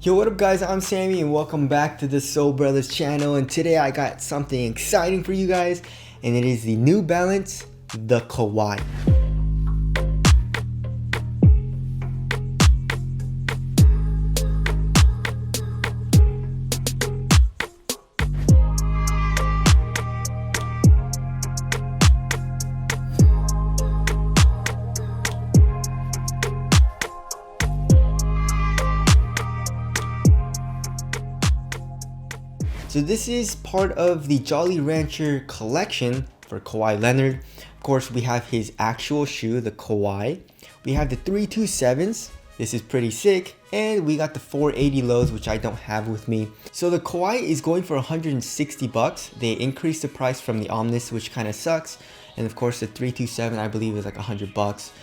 Yo, what up guys, I'm Sammy and welcome back to the Soul Brothers channel, and today I got something exciting for you guys, and it is the New Balance The Kawhi. So this is part of the Jolly Rancher collection for Kawhi Leonard. Of course, we have his actual shoe, the Kawhi. We have the 327s. This is pretty sick. And we got the 480 lows, which I don't have with me. So the Kawhi is going for 160 bucks. They increased the price from the Omnis, which kind of sucks. And of course, the 327, I believe, is like 100 bucks.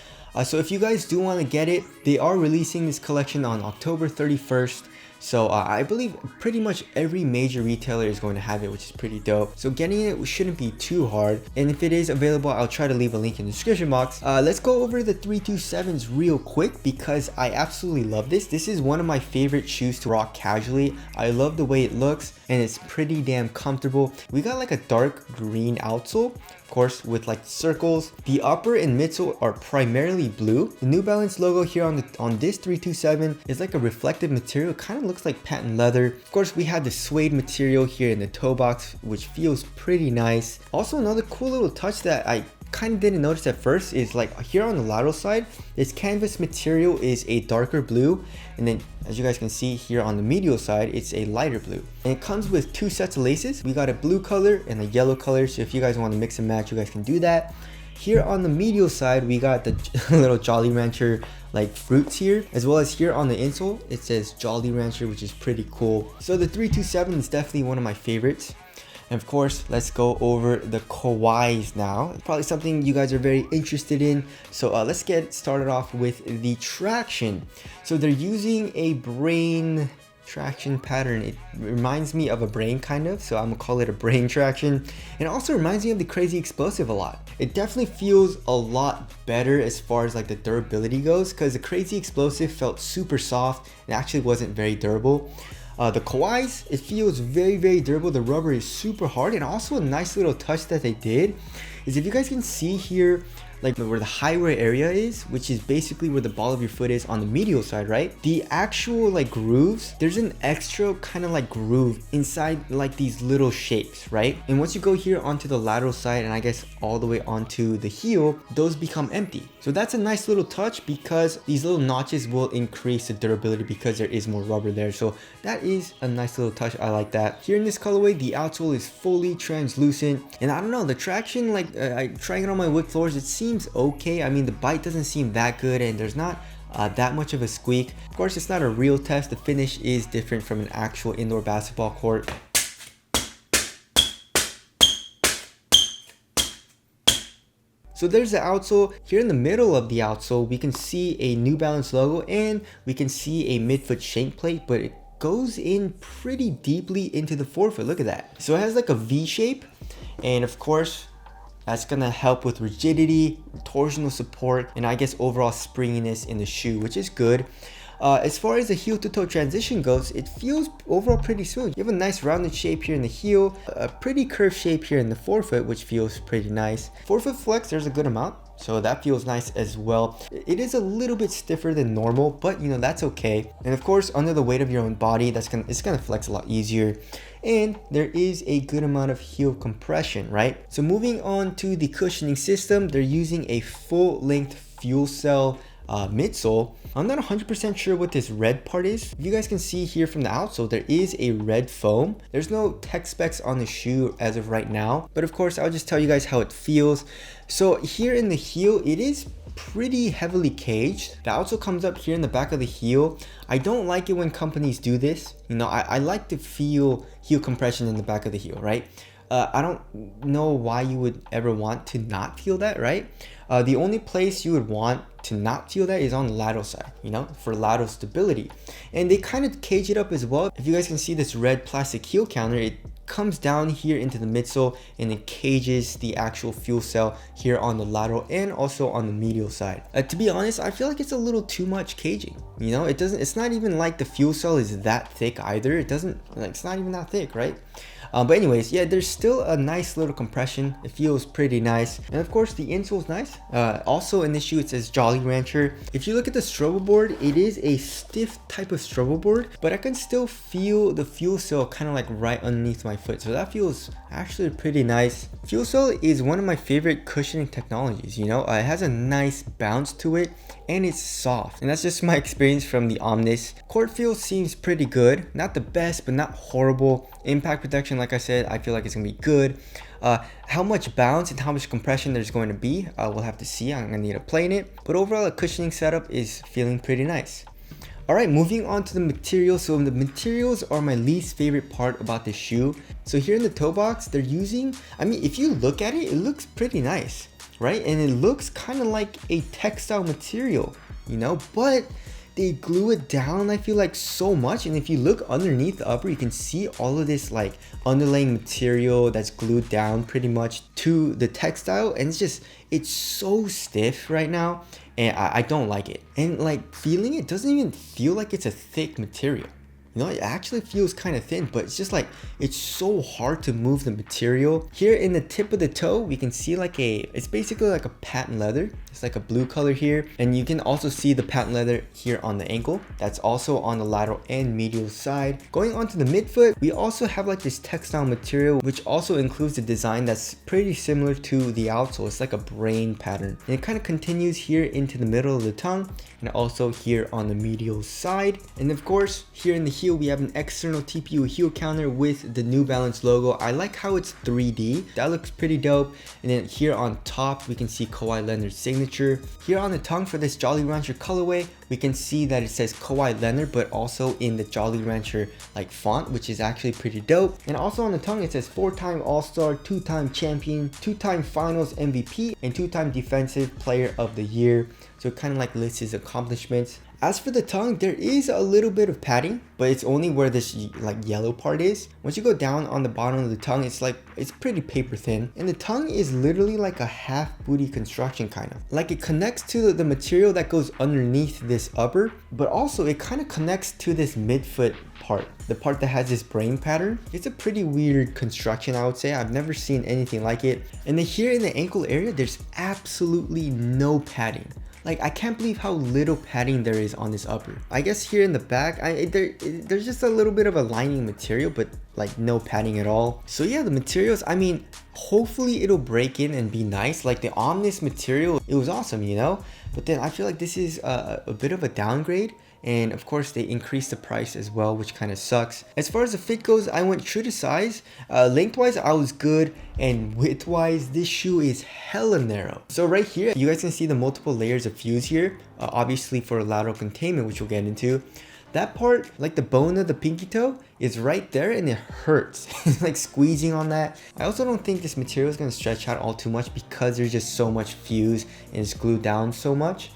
So if you guys do want to get it, they are releasing this collection on October 31st. So I believe pretty much every major retailer is going to have it, which is pretty dope. So getting it shouldn't be too hard. And if it is available, I'll try to leave a link in the description box. Let's go over the 327s real quick because I absolutely love this. This is one of my favorite shoes to rock casually. I love the way it looks and it's pretty damn comfortable. We got like a dark green outsole, of course, with like circles. The upper and midsole are primarily blue. The New Balance logo here on this 327 is like a reflective material, kind of looks like patent leather. Of course, we have the suede material here in the toe box, which feels pretty nice. Also, another cool little touch that I kind of didn't notice at first is like here on the lateral side, this canvas material is a darker blue, and then as you guys can see here on the medial side, it's a lighter blue. And it comes with two sets of laces. We got a blue color and a yellow color, so if you guys want to mix and match, you guys can do that. Here on the medial side, we got the little Jolly Rancher like fruits here, as well as here on the insole it says Jolly Rancher, which is pretty cool. So the 327 is definitely one of my favorites. And of course, let's go over the Kawhis now. Probably something you guys are very interested in. So let's get started off with the traction. So they're using a brain traction pattern. It reminds me of a brain kind of, so I'm gonna call it a brain traction. And it also reminds me of the Crazy Explosive a lot. It definitely feels a lot better as far as like the durability goes, because the Crazy Explosive felt super soft and actually wasn't very durable. The Kawhis, it feels very durable. The rubber is super hard. And also a nice little touch that they did is, if you guys can see here, like where the high wear area is, which is basically where the ball of your foot is on the medial side, right? The actual like grooves, there's an extra kind of like groove inside like these little shapes, right? And once you go here onto the lateral side and I guess all the way onto the heel, those become empty. So that's a nice little touch because these little notches will increase the durability because there is more rubber there. So that is a nice little touch. I like that. Here in this colorway, the outsole is fully translucent, and I don't know, the traction, like trying it on my wood floors, it seems okay. I mean, the bite doesn't seem that good and there's not that much of a squeak. Of course, it's not a real test. The finish is different from an actual indoor basketball court. So there's the outsole. Here in the middle of the outsole, we can see a New Balance logo and we can see a midfoot shank plate, but it goes in pretty deeply into the forefoot. Look at that. So it has like a V shape, and of course, that's gonna help with rigidity, torsional support, and I guess overall springiness in the shoe, which is good. As far as the heel to toe transition goes, it feels overall pretty smooth. You have a nice rounded shape here in the heel, a pretty curved shape here in the forefoot, which feels pretty nice. Forefoot flex, there's a good amount, so that feels nice as well. It is a little bit stiffer than normal, but you know, that's okay. And of course, under the weight of your own body, it's gonna flex a lot easier. And there is a good amount of heel compression, right? So moving on to the cushioning system, they're using a full length fuel cell midsole. I'm not 100% sure what this red part is. If you guys can see here from the outsole, there is a red foam. There's no tech specs on the shoe as of right now, but of course I'll just tell you guys how it feels. So here in the heel, it is pretty heavily caged. The outsole comes up here in the back of the heel. I don't like it when companies do this. You know, I like to feel heel compression in the back of the heel, right? I don't know why you would ever want to not feel that, right? The only place you would want to not feel that is on the lateral side, you know, for lateral stability. And they kind of cage it up as well. If you guys can see this red plastic heel counter, it comes down here into the midsole and it cages the actual fuel cell here on the lateral and also on the medial side. To be honest, I feel like it's a little too much caging. You know, it's not even like the fuel cell is that thick either. It's not even that thick, right? But anyways, yeah, there's still a nice little compression. It feels pretty nice. And of course, the insole is nice. Also in this shoe, it says Jolly Rancher. If you look at the strobo board, it is a stiff type of strobo board, but I can still feel the fuel cell kind of like right underneath my foot. So that feels actually pretty nice. Fuel cell is one of my favorite cushioning technologies, you know? It has a nice bounce to it and it's soft. And that's just my experience from the Omnis. Court feel seems pretty good. Not the best, but not horrible. Impact protection, like I said, I feel like it's gonna be good. How much bounce and how much compression there's going to be, we'll have to see. I'm gonna need to play in it. But overall, the cushioning setup is feeling pretty nice. Alright, moving on to the materials. So the materials are my least favorite part about this shoe. So here in the toe box, they're using, I mean, if you look at it, it looks pretty nice, right? And it looks kind of like a textile material, you know, but they glue it down, I feel like, so much. And if you look underneath the upper, you can see all of this like underlaying material that's glued down pretty much to the textile. And it's so stiff right now. And I don't like it. And like feeling it doesn't even feel like it's a thick material. You know, it actually feels kind of thin, but it's just like, it's so hard to move the material. Here in the tip of the toe, we can see like it's basically like a patent leather. It's like a blue color here. And you can also see the patent leather here on the ankle. That's also on the lateral and medial side. Going on to the midfoot, we also have like this textile material, which also includes a design that's pretty similar to the outsole. It's like a brain pattern. And it kind of continues here into the middle of the tongue and also here on the medial side. And of course, here in the heel, we have an external TPU heel counter with the New Balance logo. I like how it's 3D. That looks pretty dope. And then here on top, we can see Kawhi Leonard's signature. Here on the tongue for this Jolly Rancher colorway, we can see that it says Kawhi Leonard, but also in the Jolly Rancher like font, which is actually pretty dope. And also on the tongue, it says 4-time All-Star, 2-time champion, 2-time finals MVP, and 2-time defensive player of the year. So it kind of like lists his accomplishments. As for the tongue, there is a little bit of padding, but it's only where this like yellow part is. Once you go down on the bottom of the tongue, it's pretty paper thin. And the tongue is literally like a half booty construction kind of. Like it connects to the material that goes underneath this upper, but also it kind of connects to this midfoot part, the part that has this brain pattern. It's a pretty weird construction, I would say. I've never seen anything like it. And then here in the ankle area, there's absolutely no padding. Like, I can't believe how little padding there is on this upper. I guess here in the back, there's just a little bit of a lining material, but like no padding at all. So yeah, the materials, I mean, hopefully it'll break in and be nice. Like the Omnis material, it was awesome, you know? But then I feel like this is a bit of a downgrade. And of course they increased the price as well, which kind of sucks. As far as the fit goes, I went true to size. Lengthwise I was good, and widthwise this shoe is hella narrow. So right here you guys can see the multiple layers of fuse here, obviously for lateral containment, which we'll get into. That part, like the bone of the pinky toe, is right there and it hurts. It's like squeezing on that. I also don't think this material is going to stretch out all too much because there's just so much fuse and it's glued down so much.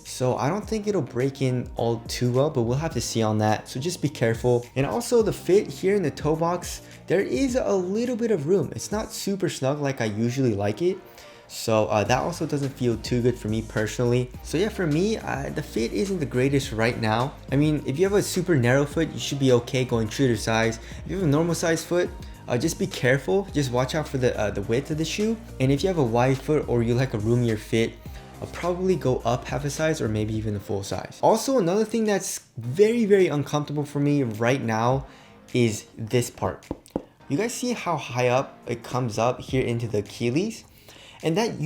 So I don't think it'll break in all too well, but we'll have to see on that. So just be careful. And also the fit here in the toe box, there is a little bit of room. It's not super snug like I usually like it. So that also doesn't feel too good for me personally. So yeah, for me, the fit isn't the greatest right now. I mean, if you have a super narrow foot, you should be okay going true to size. If you have a normal size foot, just be careful. Just watch out for the width of the shoe. And if you have a wide foot or you like a roomier fit, I'll probably go up half a size or maybe even a full size. Also, another thing that's very, very uncomfortable for me right now is this part. You guys see how high up it comes up here into the Achilles? And that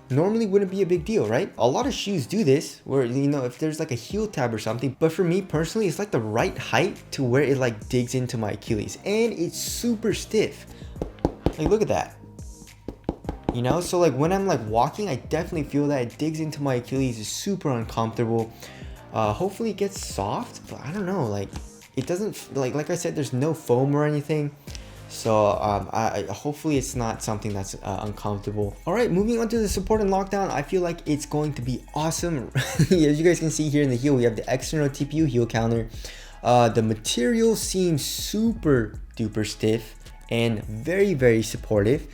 normally wouldn't be a big deal, right? A lot of shoes do this where, you know, if there's like a heel tab or something, but for me personally, it's like the right height to where it like digs into my Achilles and it's super stiff. Like, look at that. You know, so like when I'm like walking, I definitely feel that it digs into my Achilles. Is super uncomfortable. Hopefully it gets soft, but I don't know, like it doesn't, like I said, there's no foam or anything. So hopefully it's not something that's uncomfortable. All right, moving on to the support and lockdown. I feel like it's going to be awesome. As you guys can see here in the heel, we have the external TPU heel counter. The material seems super duper stiff and very, very supportive.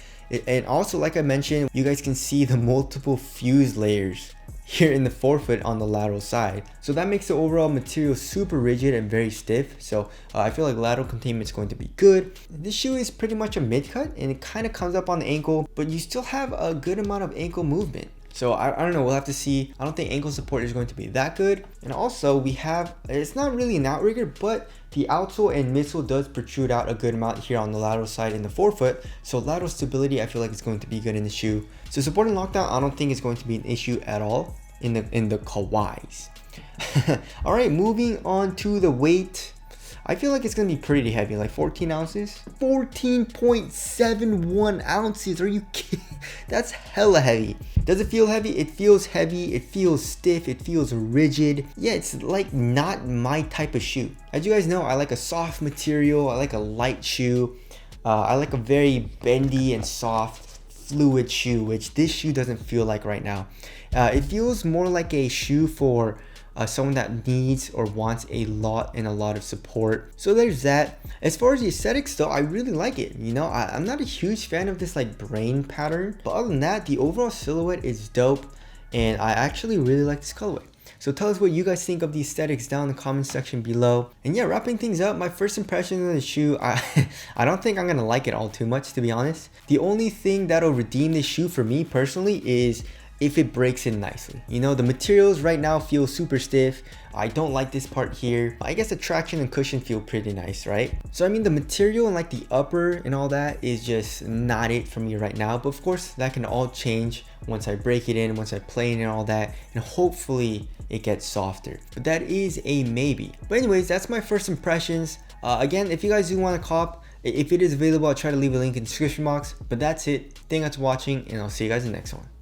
And also, like I mentioned, you guys can see the multiple fuse layers here in the forefoot on the lateral side. So that makes the overall material super rigid and very stiff. So I feel like lateral containment is going to be good. This shoe is pretty much a mid-cut and it kind of comes up on the ankle, but you still have a good amount of ankle movement. So I don't know, we'll have to see. I don't think ankle support is going to be that good. And also we have, it's not really an outrigger, but the outsole and midsole does protrude out a good amount here on the lateral side in the forefoot. So lateral stability, I feel like it's going to be good in the shoe. So support and lockdown, I don't think is going to be an issue at all in the Kawhis. All right, moving on to the weight. I feel like it's gonna be pretty heavy, like 14 ounces. 14.71 ounces, are you kidding? That's hella heavy. Does it feel heavy? It feels heavy, it feels stiff, it feels rigid. Yeah, it's like not my type of shoe. As you guys know, I like a soft material, I like a light shoe. I like a very bendy and soft, fluid shoe, which this shoe doesn't feel like right now. It feels more like a shoe for someone that needs or wants a lot of support. So there's that. As far as the aesthetics though, I really like it. You know, I'm not a huge fan of this like brain pattern, but other than that, the overall silhouette is dope and I actually really like this colorway. So tell us what you guys think of the aesthetics down in the comment section below. And yeah, wrapping things up, my first impression of the shoe, I don't think I'm gonna like it all too much, to be honest. The only thing that'll redeem this shoe for me personally is if it breaks in nicely. You know, the materials right now feel super stiff. I don't like this part here. I guess the traction and cushion feel pretty nice, right? So I mean, the material and like the upper and all that is just not it for me right now. But of course, that can all change once I break it in, once I play it and all that, and hopefully it gets softer. But that is a maybe. But anyways, that's my first impressions. Again, if you guys do want to cop, if it is available, I'll try to leave a link in the description box. But that's it. Thank you guys for watching, and I'll see you guys in the next one.